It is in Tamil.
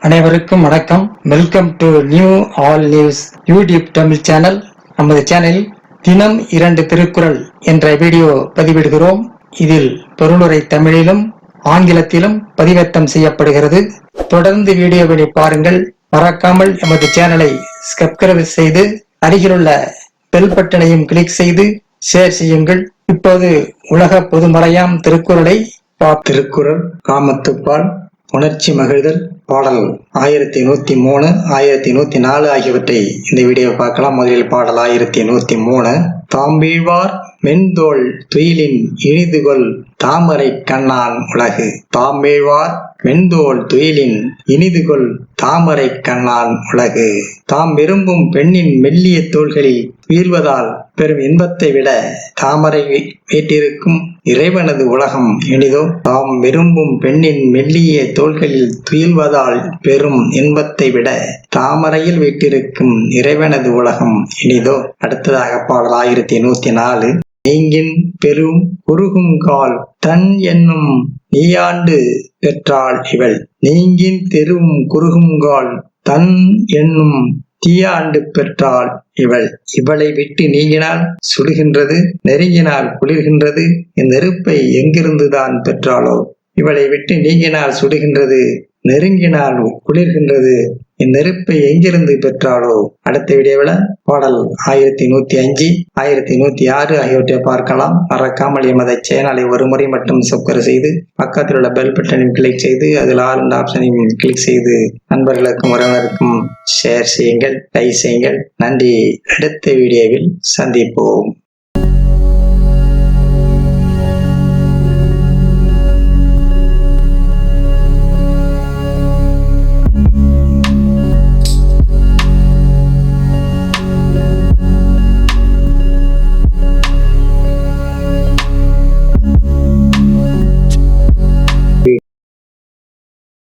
அனைவருக்கும் வணக்கம். Welcome to new all news YouTube Tamil channel. நமது சேனலில் தினம் 2 திருக்குறள் என்ற வீடியோ பதிவிடுகிறோம். இதில் பொருளுரை தமிழிலும் ஆங்கிலத்திலும் பதிவேற்றம் செய்யப்படுகிறது. தொடர்ந்து வீடியோவை பாருங்கள். மறக்காமல் எமது சேனலை சப்ஸ்கிரைப் செய்து அருகிலுள்ள பெல் பட்டனையும் கிளிக் செய்து ஷேர் செய்யுங்கள். இப்போது உலக பொதுமறையாம் திருக்குறளை திருக்குறள் காமத்துப்பால் உணர்ச்சி மகிழ்தல் பாடல் 1103 1104 ஆகியவற்றை இந்த வீடியோ பார்க்கலாம். முதலில் பாடல் 1103. தாம்பீழ்வார் மென்தோள் துயிலின் இனிதுகொள் தாமரை கண்ணான் உலகு. தாம்பீழ்வார் மென்தோள் துயிலின் இனிதுகொள் தாமரை கண்ணான் உலகு. தாம் விரும்பும் பெண்ணின் மெல்லிய தோள்களில் வீழ்வதால் பெரும் இன்பத்தை விட தாமரை வீட்டிருக்கும் இறைவனது உலகம் இனிதோ. தாம் விரும்பும் பெண்ணின் மெல்லிய தோள்களில் துயில்வதால் பெரும் இன்பத்தை விட தாமரையில் வீட்டிருக்கும் இறைவனது உலகம் இனிதோ. அடுத்ததாக பாடல் 1104. நீங்கின் பெரும் குறுகும் கால் தன் என்னும் நீயாண்டு பெற்றாள் இவள். நீங்கின் தெருவும் குறுகுங்கால் தன் என்னும் தீயாண்டு பெற்றாள் இவள். இவளை விட்டு நீங்கினால் சுடுகின்றது, நெருங்கினால் குளிர்கின்றது. இந்நெருப்பை எங்கிருந்துதான் பெற்றாளோ? இவளை விட்டு நீங்கினால் சுடுகின்றது, நெருங்கினால் குளிர்கின்றது. இந்நெருப்பை எங்கிருந்து பெற்றாளோ? அடுத்த வீடியோவில் பாடல் 1105 1106 ஆகியவற்றை பார்க்கலாம். மறக்காமல் எமது சேனலை ஒரு முறை மட்டும் சப்ஸ்கிரைப் செய்து பக்கத்தில் உள்ள பெல் பட்டனையும் கிளிக் செய்து அதில் ஆல் ஆப்ஷனையும் கிளிக் செய்து நண்பர்களுக்கும் உறவினருக்கும் ஷேர் செய்யுங்கள், லைக் செய்யுங்கள். நன்றி. அடுத்த வீடியோவில் சந்திப்போம்.